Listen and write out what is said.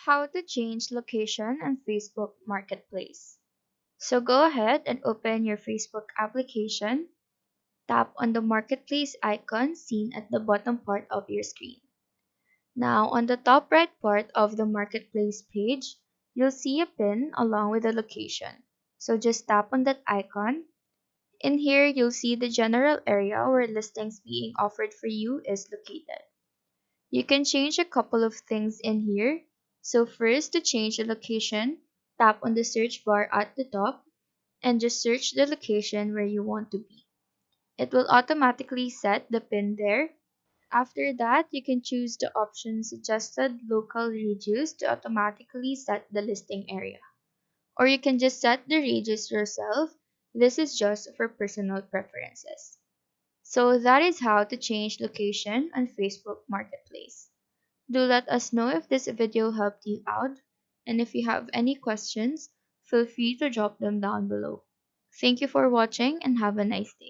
How to change location on Facebook Marketplace. So go ahead and open your Facebook application. Tap on the Marketplace icon seen at the bottom part of your screen. Now, on the top right part of the Marketplace page, you'll see a pin along with the location. So just tap on that icon. In here, you'll see the general area where listings being offered for you is located. You can change a couple of things in here. So first, to change the location, tap on the search bar at the top and just search the location where you want to be. It will automatically set the pin there. After that, you can choose the option suggested local radius to automatically set the listing area. Or you can just set the radius yourself. This is just for personal preferences. So that is how to change location on Facebook Marketplace. Do let us know if this video helped you out, and if you have any questions, feel free to drop them down below. Thank you for watching and have a nice day.